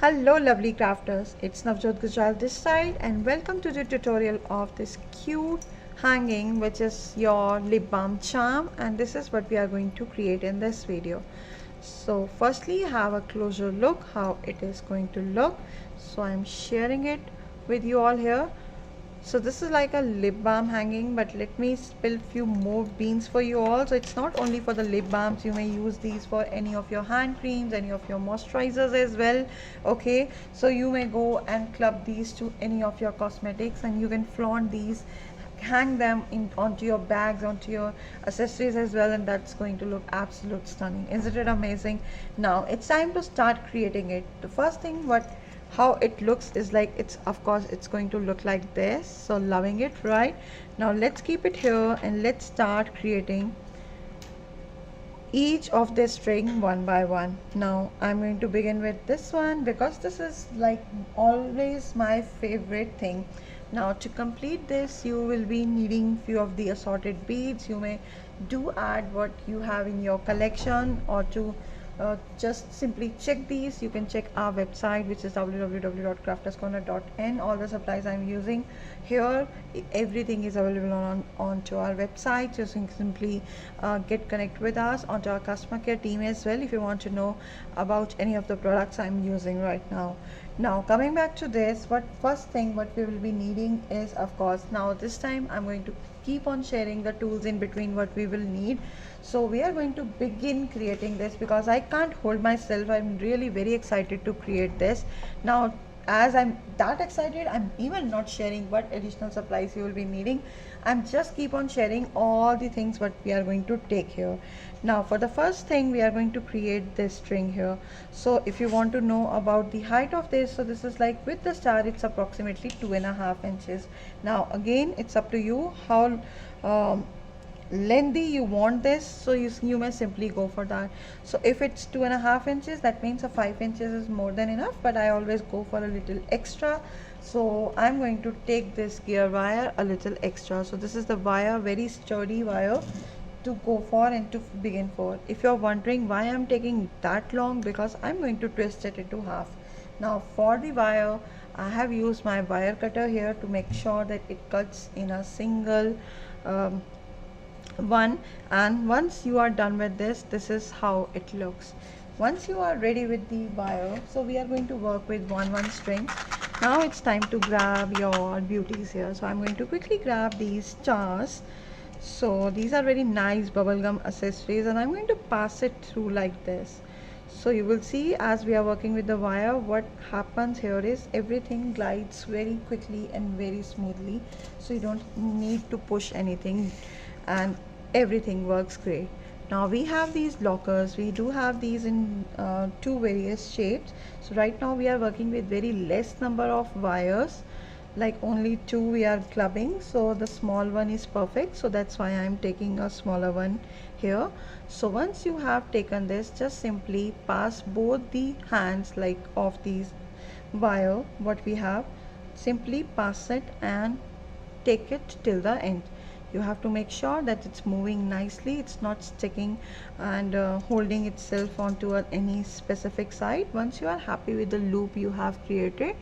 Hello lovely crafters, it's Navjot Gujral this side and welcome to the tutorial of this cute hanging which is your lip balm charm, and this is what we are going to create in this video. So firstly have a closer look how it is going to look. So I'm sharing it with you all here. So this is like a lip balm hanging, but let me spill few more beans for you all. So it's not only for the lip balms, you may use these for any of your hand creams, any of your moisturizers as well. Okay, so you may go and club these to any of your cosmetics and you can flaunt these, hang them in onto your bags, onto your accessories as well, and that's going to look absolute stunning. Isn't it amazing? Now it's time to start creating it. The first thing what how it looks is like, it's of course it's going to look like this. So loving it, right? Now let's keep it here and let's start creating each of the string one by one. Now I'm going to begin with this one because this is like always my favorite thing. Now to complete this you will be needing few of the assorted beads. You may do add what you have in your collection, or to just simply check these. You can check our website, which is www.crafterscorner.in. all the supplies I'm using here, everything is available onto our website. So you can simply get connect with us onto our customer care team as well if you want to know about any of the products I'm using right now. Now coming back to this, what first thing what we will be needing is, of course, now this time I'm going to keep on sharing the tools in between what we will need. So we are going to begin creating this because I can't hold myself. I'm really very excited to create this. Now as I'm that excited, I'm even not sharing what additional supplies you will be needing. I'm just keep on sharing all the things what we are going to take here. Now for the first thing we are going to create this string here. So if you want to know about the height of this, so this is like with the star it's approximately 2.5 inches. Now again it's up to you how lengthy you want this, so you may simply go for that. So if it's 2.5 inches, that means a 5 inches is more than enough, but I always go for a little extra. So I'm going to take this gear wire a little extra. So this is the wire, very sturdy wire to go for and to begin for. If you're wondering why I'm taking that long, because I'm going to twist it into half. Now for the wire, I have used my wire cutter here to make sure that it cuts in a single one. And once you are done with this, this is how it looks. Once you are ready with the wire, so we are going to work with one string. Now it's time to grab your beauties here. So I'm going to quickly grab these stars. So these are very nice bubblegum accessories, and I'm going to pass it through like this. So you will see as we are working with the wire, what happens here is everything glides very quickly and very smoothly, so you don't need to push anything and everything works great. Now we have these lockers. We do have these in two various shapes. So right now we are working with very less number of wires, like only two we are clubbing, so the small one is perfect. So that's why I'm taking a smaller one here. So once you have taken this, just simply pass both the hands like of these wire what we have, simply pass it and take it till the end. You have to make sure that it's moving nicely, it's not sticking and holding itself onto any specific side. Once you are happy with the loop you have created,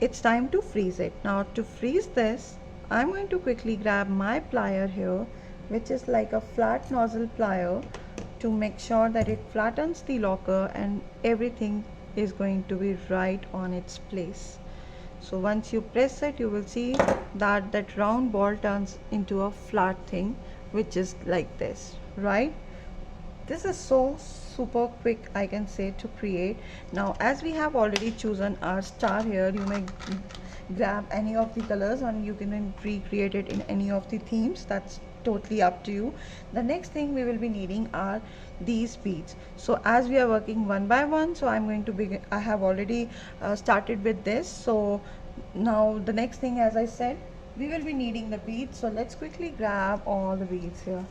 it's time to freeze it. Now to freeze this, I'm going to quickly grab my plier here, which is like a flat nozzle plier, to make sure that it flattens the locker and everything is going to be right on its place. So once you press it, you will see that that round ball turns into a flat thing, which is like this, right? This is so super quick, I can say, to create. Now as we have already chosen our star here, you may grab any of the colors and you can recreate it in any of the themes. That's totally up to you. The next thing we will be needing are these beads. So as we are working one by one, so I'm going to begin. I have already started with this. So now the next thing, as I said, we will be needing the beads. So let's quickly grab all the beads here.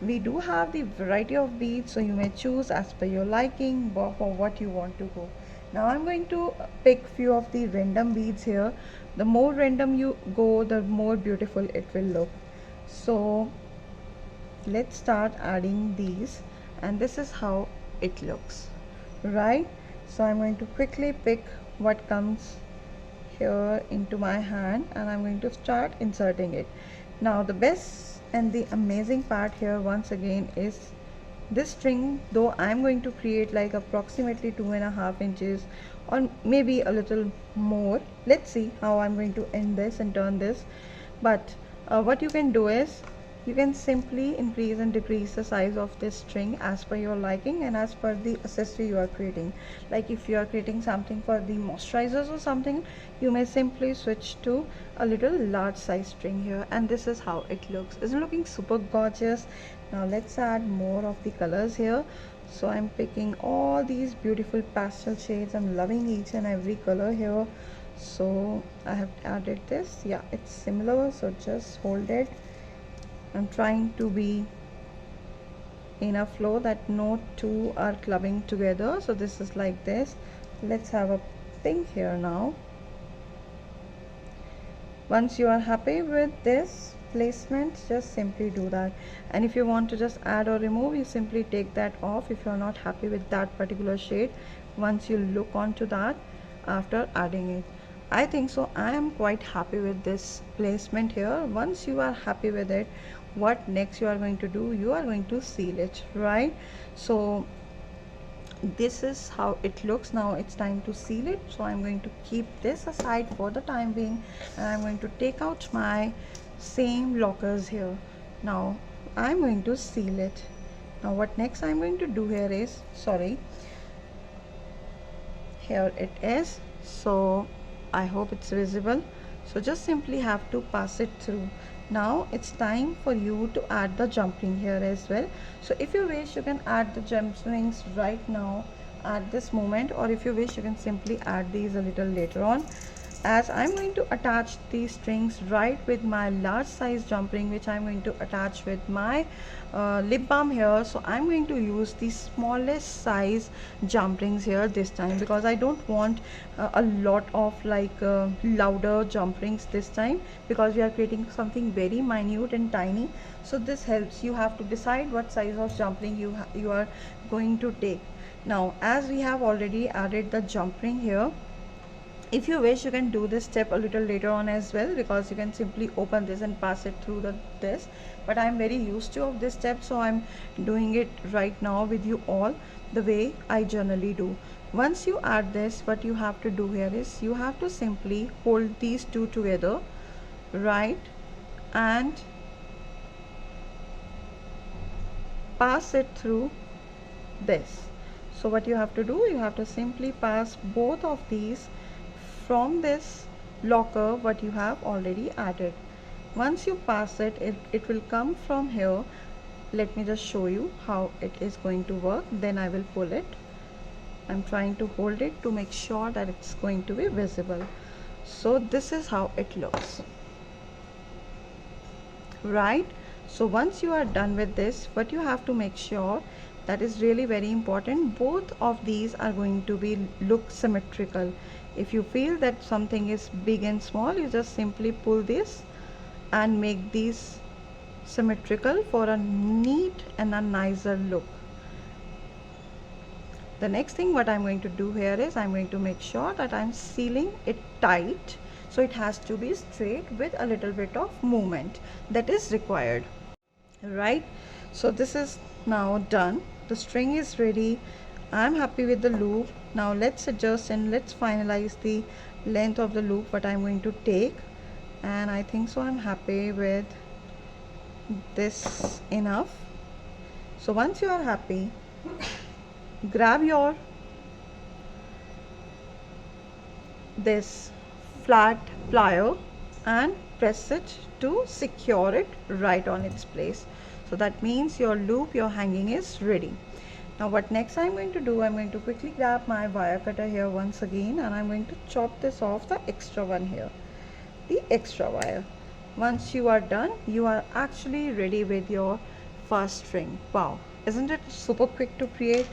We do have the variety of beads, so you may choose as per your liking for what you want to go. Now I'm going to pick few of the random beads here. The more random you go, the more beautiful it will look. So let's start adding these, and this is how it looks, right? So I'm going to quickly pick what comes here into my hand, and I'm going to start inserting it. Now the best and the amazing part here once again is this string. Though I'm going to create like approximately 2.5 inches or maybe a little more, let's see how I'm going to end this and turn this. But what you can do is you can simply increase and decrease the size of this string as per your liking and as per the accessory you are creating. Like if you are creating something for the moisturizers or something, you may simply switch to a little large size string here, and this is how it looks. Isn't it looking super gorgeous? Now let's add more of the colors here. So I'm picking all these beautiful pastel shades. I'm loving each and every color here. So I have added this. Yeah, it's similar, so just hold it. I'm trying to be in a flow that no two are clubbing together. So this is like this. Let's have a pink here now. Once you are happy with this placement, just simply do that. And if you want to just add or remove, you simply take that off if you're not happy with that particular shade once you look onto that after adding it. I think so I am quite happy with this placement here. Once you are happy with it, what next you are going to do, you are going to seal it, right? So this is how it looks. Now it's time to seal it. So I'm going to keep this aside for the time being, and I'm going to take out my same lockers here. Now I'm going to seal it. Now what next I'm going to do here is, sorry, here it is. So I hope it's visible. So just simply have to pass it through. Now it's time for you to add the jump ring here as well. So if you wish, you can add the jump rings right now at this moment, or if you wish, you can simply add these a little later on. As I'm going to attach these strings right with my large size jump ring, which I'm going to attach with my lip balm here, so I'm going to use the smallest size jump rings here this time, because I don't want a lot of like louder jump rings this time, because we are creating something very minute and tiny. So this helps. You have to decide what size of jump ring you are going to take. Now as we have already added the jump ring here, if you wish, you can do this step a little later on as well, because you can simply open this and pass it through this. But I'm very used to of this step, so I'm doing it right now with you all the way I generally do. Once you add this, what you have to do here is you have to simply hold these two together, right, and pass it through this. So what you have to do, you have to simply pass both of these from this locker what you have already added. Once you pass it, it will come from here. Let me just show you how it is going to work, then I will pull it. I'm trying to hold it to make sure that it's going to be visible. So this is how it looks, right? So once you are done with this, what you have to make sure, that is really very important, both of these are going to be look symmetrical. If you feel that something is big and small, you just simply pull this and make these symmetrical for a neat and a nicer look. The next thing what I'm going to do here is I'm going to make sure that I'm sealing it tight, so it has to be straight with a little bit of movement that is required, right? So this is now done. The string is ready. I'm happy with the loop. Now let's adjust and let's finalize the length of the loop what I'm going to take, and I think so I'm happy with this enough. So once you are happy, grab your this flat plier and press it to secure it right on its place. So that means your loop, your hanging is ready. Now what next I'm going to do, I'm going to quickly grab my wire cutter here once again, and I'm going to chop this off, the extra one here, the extra wire. Once you are done, you are actually ready with your first string. Wow, isn't it super quick to create?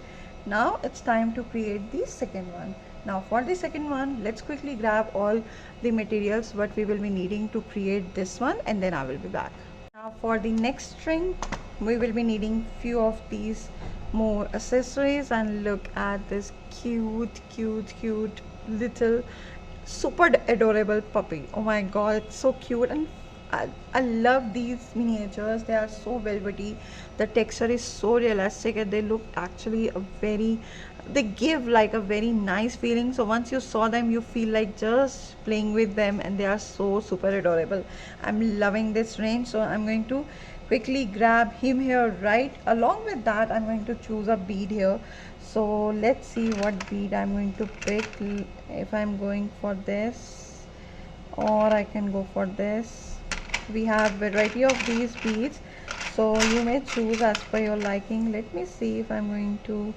Now it's time to create the second one. Now for the second one, let's quickly grab all the materials what we will be needing to create this one, and then I will be back. Now for the next string, we will be needing few of these more accessories, and look at this cute little super adorable puppy. Oh my god, it's so cute. And I love these miniatures. They are so velvety, the texture is so realistic, and they look actually a very, they give like a very nice feeling. So once you saw them, you feel like just playing with them, and they are so super adorable. I'm loving this range, so I'm going to quickly grab him here. Right along with that, I'm going to choose a bead here. So let's see what bead I'm going to pick. If I'm going for this, or I can go for this. We have variety of these beads, so you may choose as per your liking. Let me see if I'm going to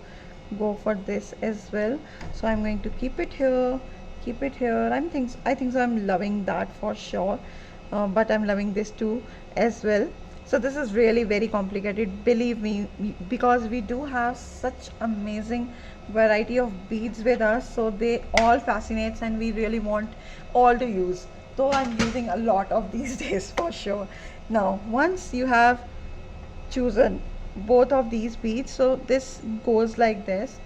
go for this as well. So I'm going to keep it here, I think so. I'm loving that for sure, but I'm loving this too as well. So this is really very complicated, believe me, because we do have such amazing variety of beads with us, so they all fascinates and we really want all to use, though I'm using a lot of these days for sure. Now once you have chosen both of these beads, so this goes like this.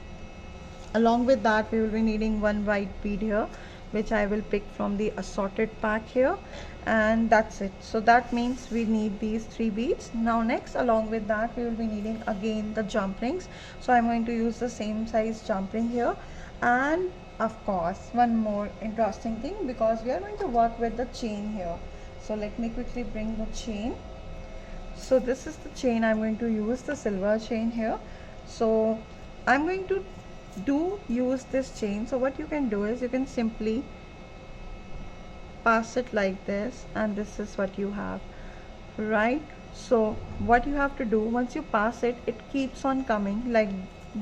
Along with that, we will be needing one white bead here, which I will pick from the assorted pack here, and that's it. So that means we need these 3 beads. Now next, along with that, we will be needing again the jump rings. So I'm going to use the same size jump ring here, and of course one more interesting thing, because we are going to work with the chain here. So let me quickly bring the chain. So this is the chain I'm going to use, the silver chain here. So I'm going to use this chain. So what you can do is you can simply pass it like this, and this is what you have, right? So what you have to do, once you pass it, it keeps on coming like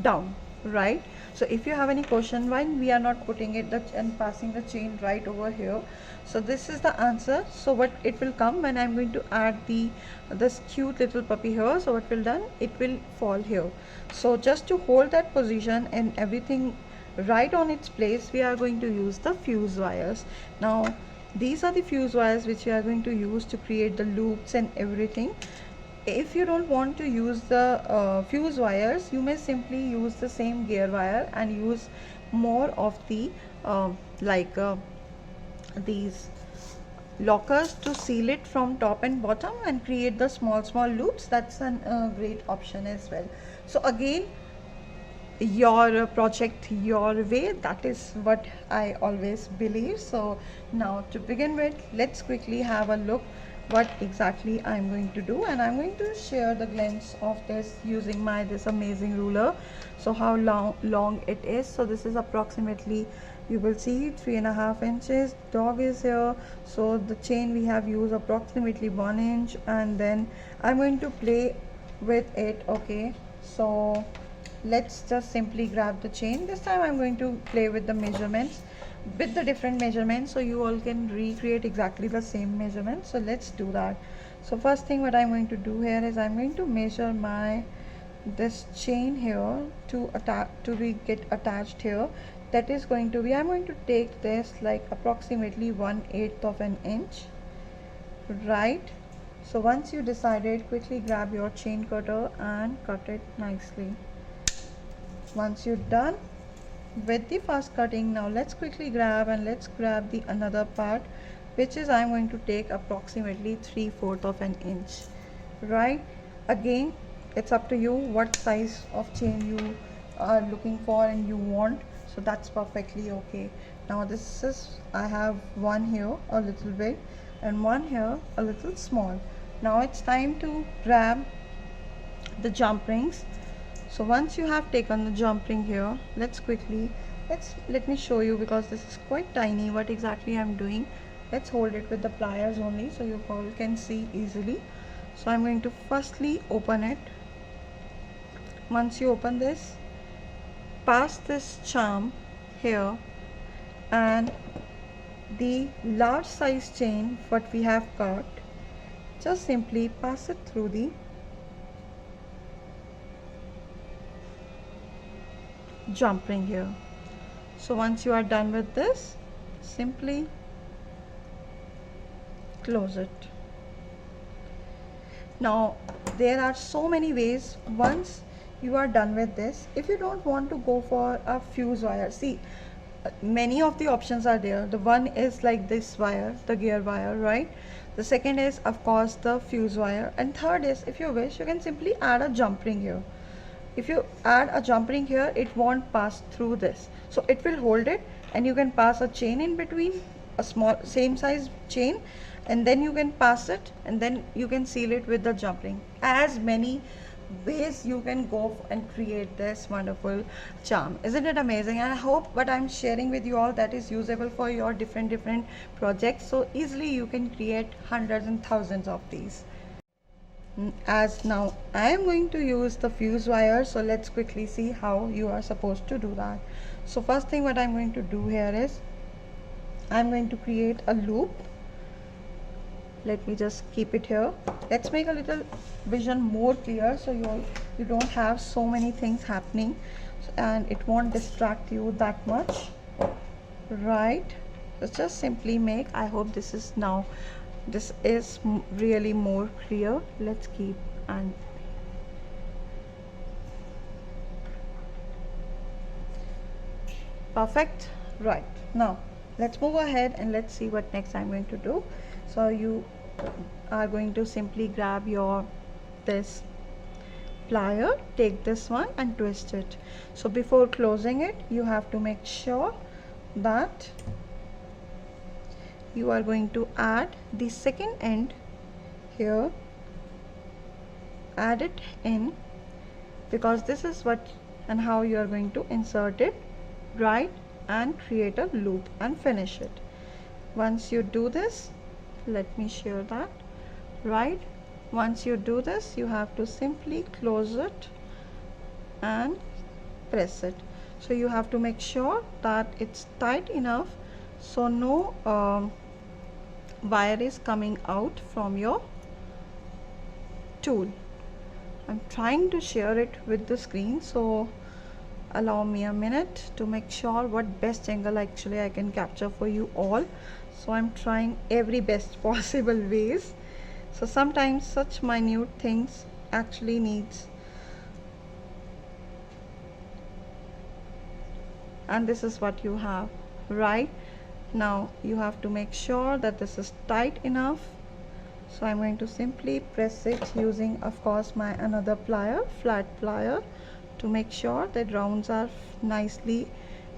down, right? So if you have any question why we are not putting it and passing the chain right over here, so this is the answer. So what it will come when I'm going to add this cute little puppy here. So what will done, it will fall here. So just to hold that position and everything right on its place, we are going to use the fuse wires. Now these are the fuse wires which we are going to use to create the loops and everything. If you don't want to use the fuse wires, you may simply use the same gear wire and use more of the these lockers to seal it from top and bottom and create the small loops. That's a great option as well. So again, your project your way, that is what I always believe. So now to begin with, let's quickly have a look what exactly I'm going to do, and I'm going to share the glance of this using my this amazing ruler. So how long it is, so this is approximately, you will see, 3.5 inches. Dog is here, so the chain we have used approximately 1 inch, and then I'm going to play with it. Okay, so let's just simply grab the chain. This time I'm going to play with the measurements, with the different measurements, so you all can recreate exactly the same measurements. So let's do that. So first thing what I'm going to do here is I'm going to measure this chain here to get attached here. That is going to be, I'm going to take this like approximately 1/8 of an inch, right? So once you decided, quickly grab your chain cutter and cut it nicely. Once you're done with the fast cutting, now let's quickly grab the another part, which is I'm going to take approximately 3/4 of an inch, right? Again, it's up to you what size of chain you are looking for and you want, so that's perfectly okay. Now this is, I have one here a little big and one here a little small. Now it's time to grab the jump rings. So once you have taken the jump ring here, let me show you, because this is quite tiny what exactly I'm doing. Let's hold it with the pliers only so you all can see easily. So I'm going to firstly open it. Once you open this, pass this charm here, and the large size chain what we have cut, just simply pass it through the jump ring here. So once you are done with this, simply close it. Now there are so many ways. Once you are done with this. If you don't want to go for a fuse wire, see, many of the options are there. The one is like this wire, the gear wire, right? The second is of course the fuse wire, and third is, if you wish, you can simply add a jump ring here. If you add a jump ring here, it won't pass through this, so it will hold it, and you can pass a chain in between, a small same size chain, and then you can pass it, and then you can seal it with the jump ring. As many ways you can go and create this wonderful charm. Isn't it amazing? And I hope what I'm sharing with you all, that is usable for your different projects, so easily you can create hundreds and thousands of these. As now I am going to use the fuse wire, so let's quickly see how you are supposed to do that. So first thing what I'm going to do here is, I'm going to create a loop. Let me just keep it here. Let's make a little vision more clear, so you don't have so many things happening, and it won't distract you that much, right? Let's just simply make, I hope this is really more clear. Let's keep, and perfect. Right, now let's move ahead and let's see what next I'm going to do. So you are going to simply grab this plier, take this one and twist it. So before closing it, you have to make sure that you are going to add the second end here, add it in, because this is what and how you are going to insert it, right, and create a loop and finish it. Once you do this, let me share that, right? Once you do this, you have to simply close it and press it. So you have to make sure that it's tight enough so no wire is coming out from your tool. I'm trying to share it with the screen, so allow me a minute to make sure what best angle actually I can capture for you all. So I'm trying every best possible ways. So sometimes such minute things actually needs, and this is what you have, right? Now you have to make sure that this is tight enough. So I'm going to simply press it using, of course, my another plier, flat plier, to make sure that rounds are nicely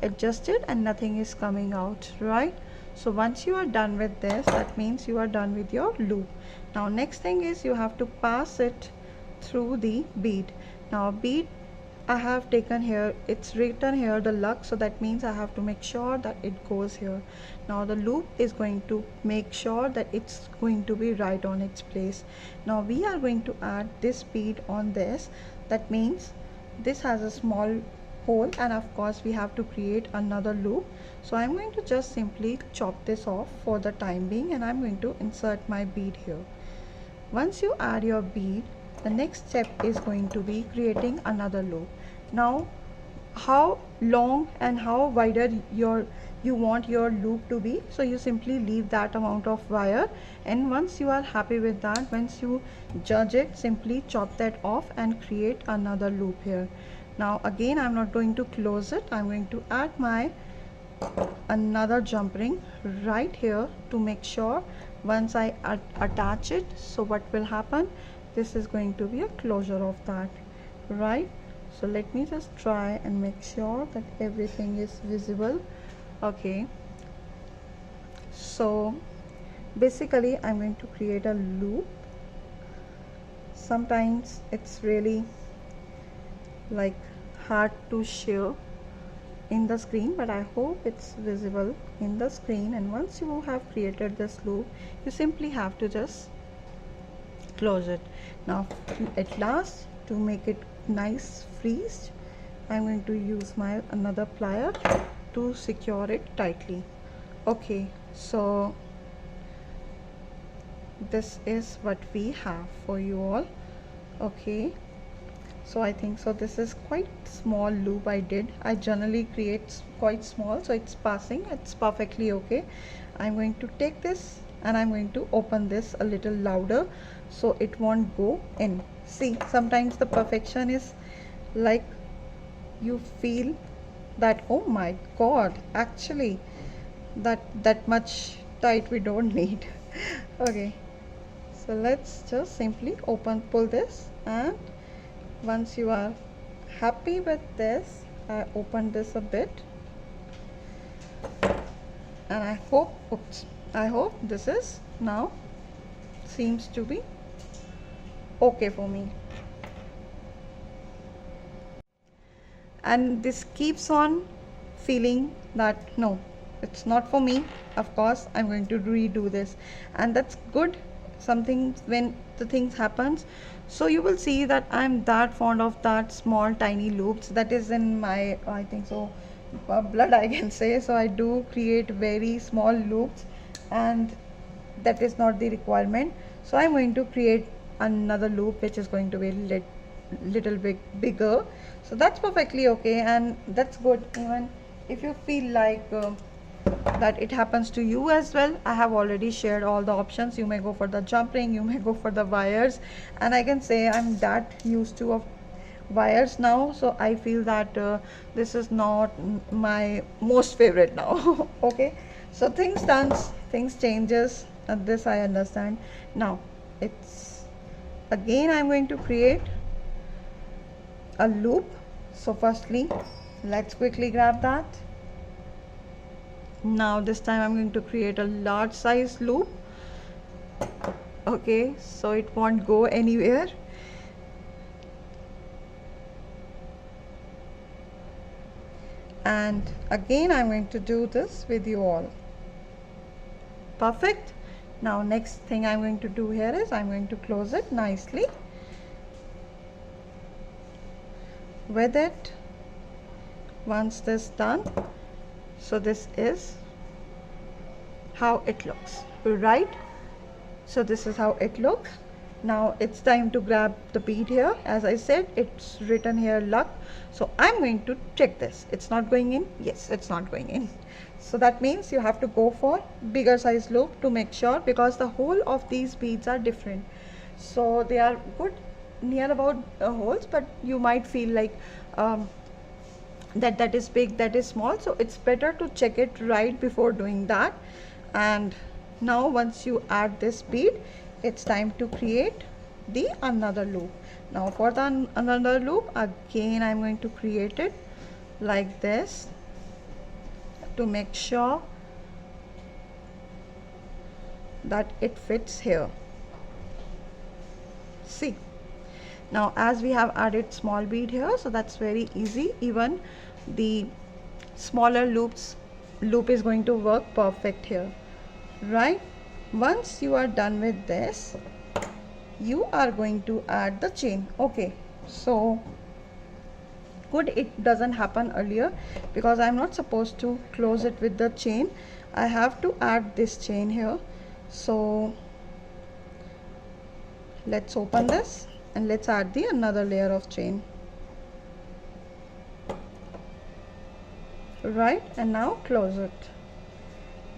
adjusted and nothing is coming out, right? So once you are done with this, that means you are done with your loop. Now next thing is, you have to pass it through the bead. Now bead I have taken here, it's written here the lux, so that means I have to make sure that it goes here. Now the loop is going to make sure that it's going to be right on its place. Now we are going to add this bead on this, that means this has a small hole, and of course we have to create another loop. So I'm going to just simply chop this off for the time being, and I'm going to insert my bead here. Once you add your bead, the next step is going to be creating another loop. Now how long and how wider you want your loop to be, so you simply leave that amount of wire, and once you are happy with that, once you judge it, simply chop that off and create another loop here. Now again, I'm not going to close it, I'm going to add my another jump ring right here to make sure once I attach it, so what will happen, this is going to be a closure of that, right? So let me just try and make sure that everything is visible. Okay, so basically I'm going to create a loop. Sometimes it's really like hard to share in the screen, but I hope it's visible in the screen. And once you have created this loop, you simply have to just close it. Now at last, to make it nice freezed, I'm going to use my another plier to secure it tightly. Okay, so this is what we have for you all. Okay, so I think so this is quite small loop I did. I generally create quite small, so it's passing, it's perfectly okay. I'm going to take this and I'm going to open this a little louder so it won't go in. See, sometimes the perfection is like you feel that, oh my god, actually that much tight we don't need. Okay, so let's just simply pull this, and once you are happy with this, I open this a bit, and I hope this is now seems to be okay for me. And this keeps on feeling that no, it's not for me. Of course I'm going to redo this, and that's good. Something when the things happens, so you will see that I'm that fond of that small tiny loops. That is in my, I think so, blood, I can say. So I do create very small loops, and that is not the requirement. So I'm going to create another loop which is going to be little bit bigger. So that's perfectly okay, and that's good. Even if you feel like that it happens to you as well, I have already shared all the options. You may go for the jump ring, you may go for the wires, and I can say I'm that used to of wires now, so I feel that this is not my most favorite now. Okay, so things changes, and this I understand. Now it's again I'm going to create a loop. So firstly, let's quickly grab that. Now this time I'm going to create a large size loop. Okay, so it won't go anywhere. And again I'm going to do this with you all. Perfect. Now next thing I'm going to do here is I'm going to close it nicely with it. Once this done, so this is how it looks, right? So this is how it looks. Now it's time to grab the bead here. As I said, it's written here luck, so I'm going to check this. It's not going in. Yes, it's not going in. So that means you have to go for bigger size loop to make sure, because the hole of these beads are different. So they are good near about holes, but you might feel like that is big, that is small. So it's better to check it right before doing that. And now once you add this bead, it's time to create the another loop. Now for the another loop, again I'm going to create it like this to make sure that it fits here. See, now as we have added small bead here, so that's very easy. Even the smaller loop is going to work perfect here, right? Once you are done with this, you are going to add the chain. Okay, so good it doesn't happen earlier, because I'm not supposed to close it with the chain. I have to add this chain here. So let's open this and let's add the another layer of chain, right? And now close it.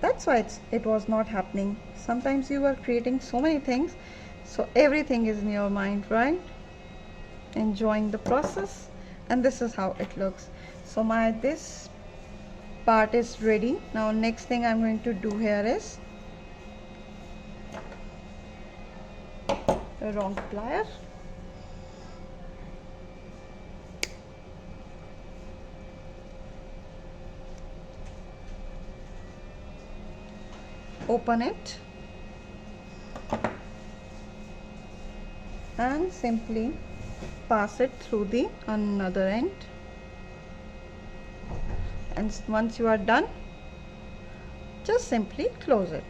That's why it was not happening. Sometimes you are creating so many things, so everything is in your mind, right? Enjoying the process. And this is how it looks. So this part is ready. Now next thing I'm going to do here is a wrong plier. Open it and simply pass it through the another end, and once you are done, just simply close it.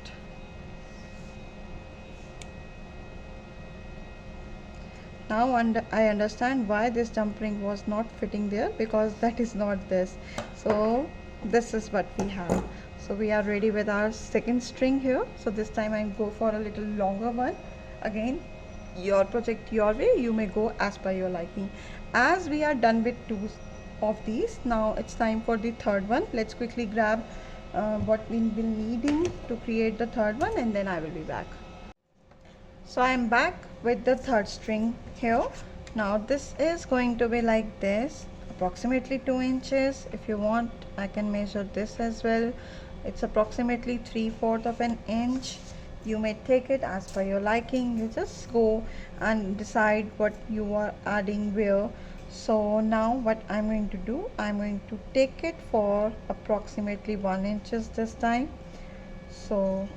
Now I understand why this jump ring was not fitting there, because that is not this. So this is what we have. So we are ready with our second string here. So this time I go for a little longer one. Again, your project your way, you may go as per your liking. As we are done with two of these, now it's time for the third one. Let's quickly grab what we will need to create the third one, and then I will be back. So I am back with the third string here. Now this is going to be like this, approximately 2 inches. If you want, I can measure this as well. It's approximately 3/4 of an inch. You may take it as per your liking. You just go and decide what you are adding where. So now what I'm going to do, I'm going to take it for approximately 1 inches this time. So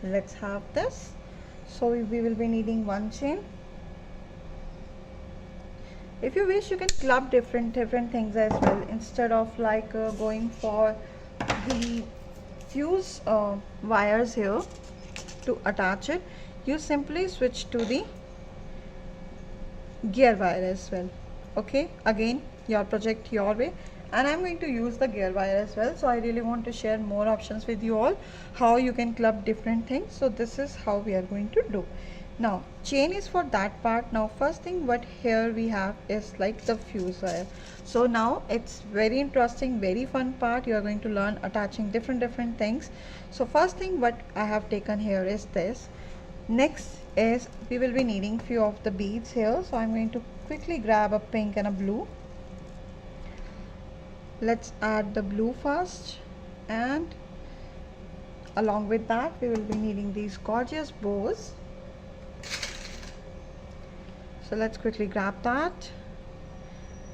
let's have this. So we will be needing one chain. If you wish, you can club different things as well, instead of like going for the fuse wires here to attach it. You simply switch to the gear wire as well. Okay, again, your project your way, and I'm going to use the gear wire as well. So I really want to share more options with you all, how you can club different things. So this is how we are going to do. Now chain is for that part. Now first thing what here we have is like the fuse wire. So now it's very interesting, very fun part. You are going to learn attaching different things. So first thing what I have taken here is this. Next is we will be needing few of the beads here. So I'm going to quickly grab a pink and a blue. Let's add the blue first, and along with that we will be needing these gorgeous bows. So let's quickly grab that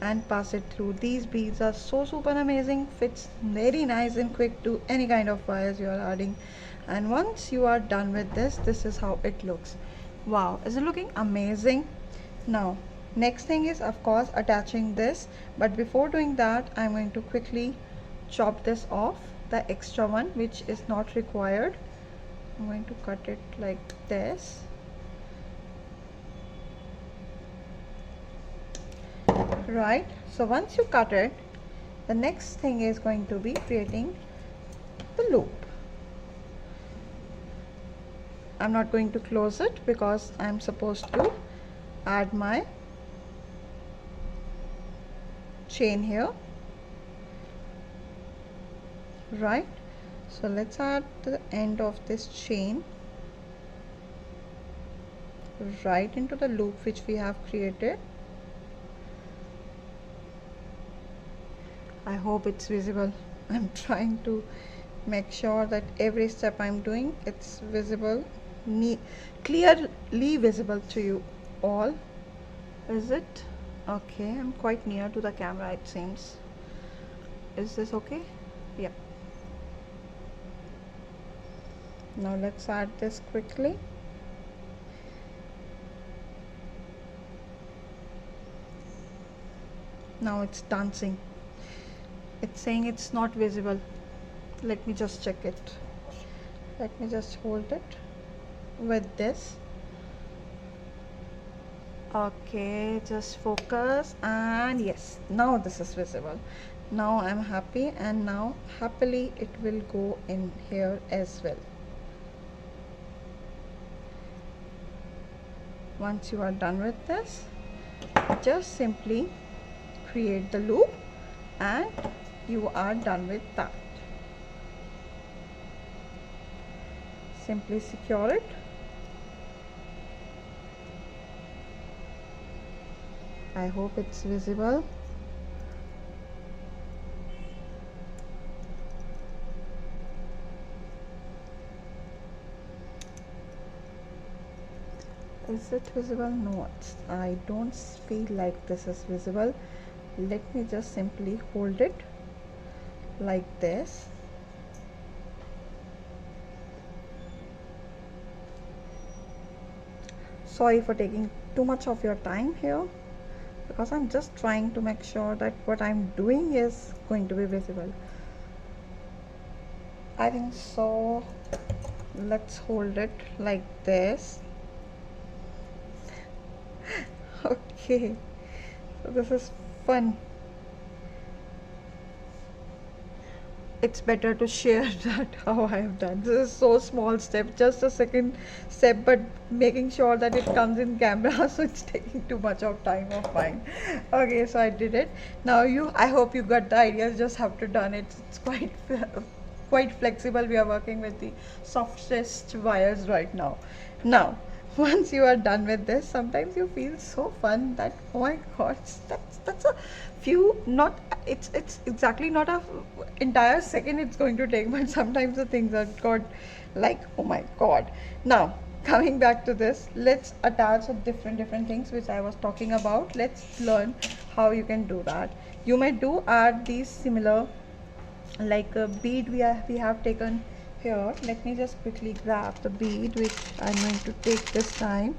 and pass it through. These beads are so super amazing, fits very nice and quick to any kind of wires you are adding. And once you are done with this, this is how it looks. Wow, is it looking amazing? Now next thing is of course attaching this, but before doing that I'm going to quickly chop this off, the extra one which is not required. I'm going to cut it like this. Right, so once you cut it, the next thing is going to be creating the loop. I'm not going to close it because I'm supposed to add my chain here. Right, so let's add the end of this chain right into the loop which we have created. I hope it's visible. I'm trying to make sure that every step I'm doing, it's visible, clearly visible to you all. Is it okay? I'm quite near to the camera, it seems. Is this okay? Yeah. Now let's add this quickly. Now it's dancing. It's saying it's not visible. Let me just check it. Let me just hold it with this. Okay, just focus, and yes, now this is visible. Now I'm happy, and now happily it will go in here as well. Once you are done with this, just simply create the loop and you are done with that. Simply secure it. I hope it's visible. Is it visible? No, I don't feel like this is visible. Let me just simply hold it like this. Sorry for taking too much of your time here, because I'm just trying to make sure that what I'm doing is going to be visible. I think so. Let's hold it like this. Okay, so this is fun. It's better to share that how I have done. This is so small step, just a second step, but making sure that it comes in camera, so it's taking too much of time of mine. Okay, so I did it. Now I hope you got the idea. You just have to done it. It's quite flexible. We are working with the softest wires right now. Now once you are done with this, sometimes you feel so fun that, oh my god, that's a few, not, it's exactly not a entire second it's going to take, but sometimes the things are got like, oh my god. Now coming back to this, let's attach a different things which I was talking about. Let's learn how you can do that. You may do add these similar, like a bead we have taken here. Let me just quickly grab the bead which I'm going to take this time.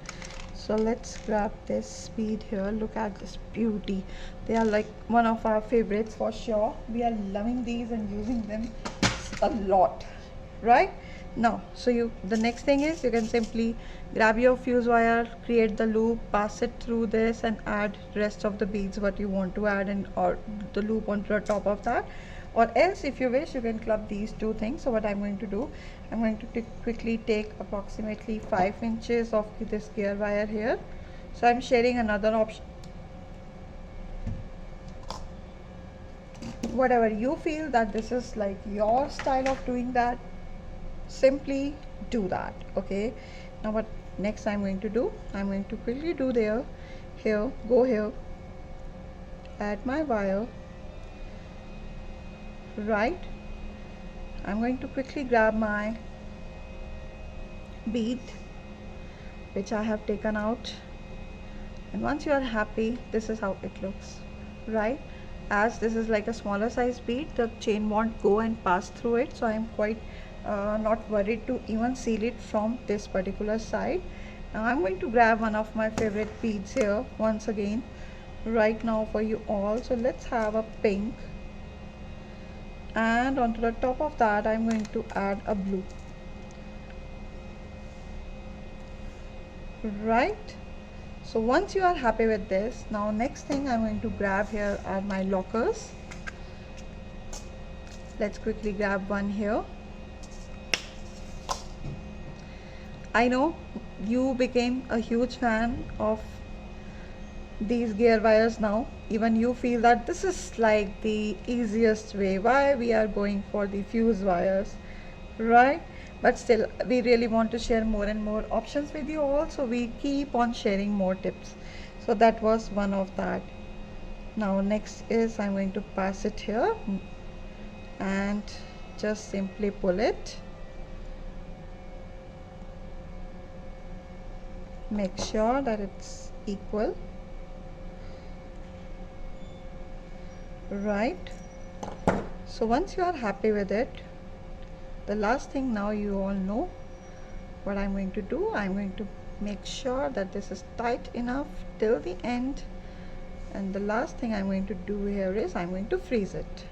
So let's grab this bead here. Look at this beauty. They are like one of our favorites for sure. We are loving these and using them a lot, right? Now, so the next thing is, you can simply grab your fuse wire, create the loop, pass it through this, and add rest of the beads what you want to add, and or the loop on the top of that. Or else, if you wish, you can club these two things. So what I'm going to do, I'm going to quickly take approximately 5 inches of this gear wire here. So I'm sharing another option. Whatever you feel that this is like your style of doing that, simply do that. Okay, now what next I'm going to do, I'm going to quickly do here, go here, add my wire, right? I'm going to quickly grab my bead which I have taken out, and once you are happy, this is how it looks, right? As this is like a smaller size bead, the chain won't go and pass through it, so I'm quite not worried to even seal it from this particular side. Now I'm going to grab one of my favorite beads here once again right now for you all. So let's have a pink, and onto the top of that I'm going to add a blue, right? So once you are happy with this, now next thing I'm going to grab here are my lockers. Let's quickly grab one here. I know you became a huge fan of these gear wires now. Even you feel that this is like the easiest way, why we are going for the fuse wires, right? But still, we really want to share more and more options with you all, so we keep on sharing more tips. So that was one of that. Now next is, I'm going to pass it here and just simply pull it. Make sure that it's equal, right? So once you are happy with it, the last thing, now you all know what I'm going to do. I'm going to make sure that this is tight enough till the end, and the last thing I'm going to do here is I'm going to freeze it,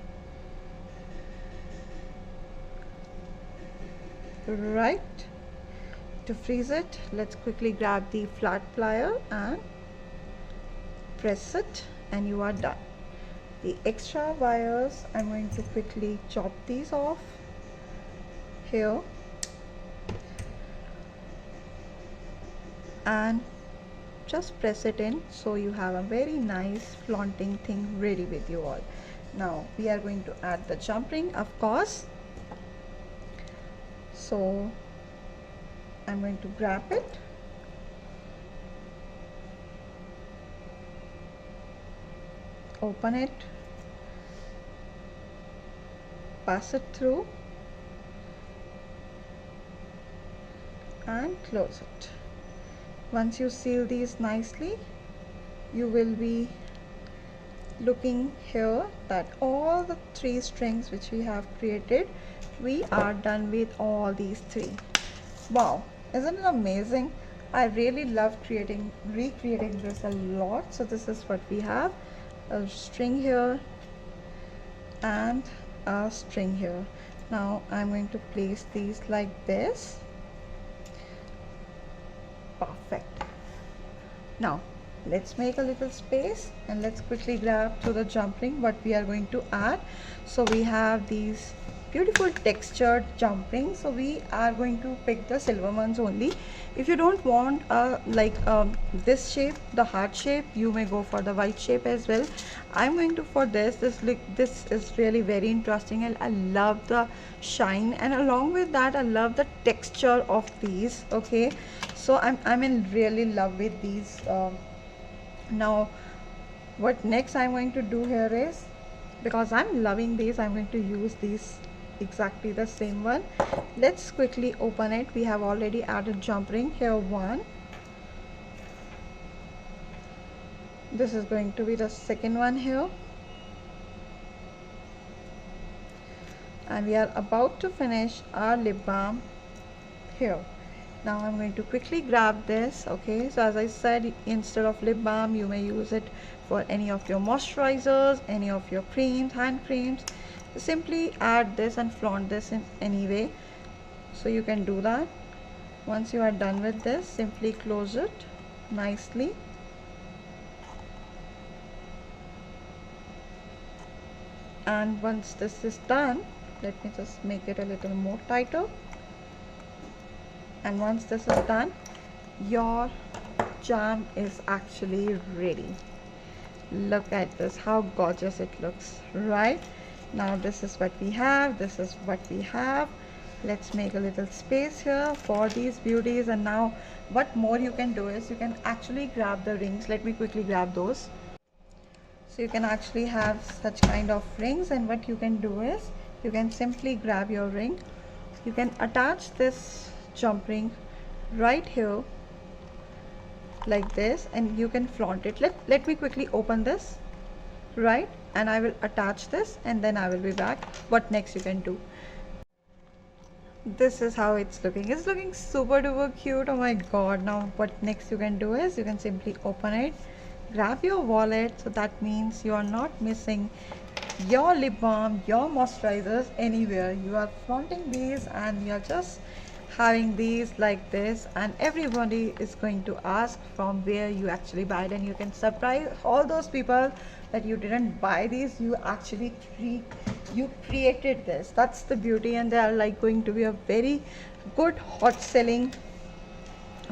right? To freeze it, let's quickly grab the flat plier and press it, and you are done. The extra wires, I'm going to quickly chop these off here and just press it in, so you have a very nice flaunting thing ready with you all. Now we are going to add the jump ring, of course. So I'm going to grab it, open it, pass it through and close it. Once you seal these nicely, you will be looking here that all the 3 strings which we have created, we are done with all these 3. Wow, isn't it amazing? I really love recreating this a lot. So this is what we have, a string here and a string here. Now I'm going to place these like this. Perfect. Now let's make a little space and let's quickly grab to the jump ring what we are going to add. So we have these beautiful textured jump ring. So we are going to pick the silver ones only. If you don't want this shape, the heart shape, you may go for the white shape as well. I'm going to for this is really very interesting, and I love the shine, and along with that I love the texture of these. Okay, so I'm in really love with these. Now what next I'm going to do here is, because I'm loving these, I'm going to use these exactly the same one. Let's quickly open it. We have already added jump ring here, one. This is going to be the second one here, and we are about to finish our lip balm here. Now I'm going to quickly grab this. Okay, so as I said, instead of lip balm, you may use it for any of your moisturizers, any of your creams, hand creams. Simply add this and flaunt this in any way. So you can do that. Once you are done with this, simply close it nicely. And once this is done, let me just make it a little more tighter. And once this is done, your charm is actually ready. Look at this, how gorgeous it looks, right? Now this is what we have, this is what we have. Let's make a little space here for these beauties. And now what more you can do is, you can actually grab the rings. Let me quickly grab those. So you can actually have such kind of rings, and what you can do is, you can simply grab your ring. You can attach this jump ring right here like this, and you can flaunt it. Let me quickly open this, right, and I will attach this, and then I will be back. What next you can do? This is how it's looking. It's looking super duper cute. Oh my god. Now what next you can do is, you can simply open it, grab your wallet. So that means you are not missing your lip balm, your moisturizers anywhere. You are flaunting these, and you are just having these like this, and everybody is going to ask from where you actually buy it, and you can surprise all those people that you didn't buy these, you actually created this. That's the beauty, and they are like going to be a very good hot selling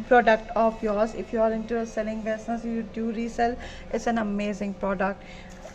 product of yours. If you are into a selling business, you do resell, it's an amazing product.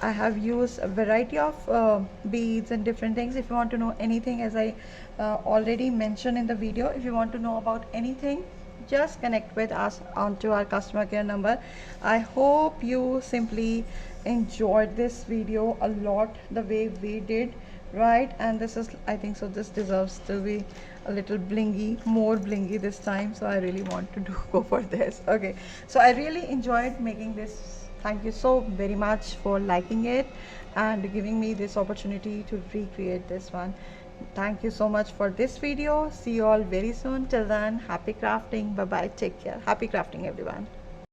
I have used a variety of beads and different things. If you want to know anything, as I already mentioned in the video, if you want to know about anything, just connect with us onto our customer care number. I hope you simply enjoyed this video a lot, the way we did, right? And this is, I think so, this deserves to be a little blingy, more blingy this time. So I really want to go for this. Okay, so I really enjoyed making this. Thank you so very much for liking it and giving me this opportunity to recreate this one. Thank you so much for this video. See you all very soon. Till then, happy crafting. Bye bye. Take care. Happy crafting, everyone.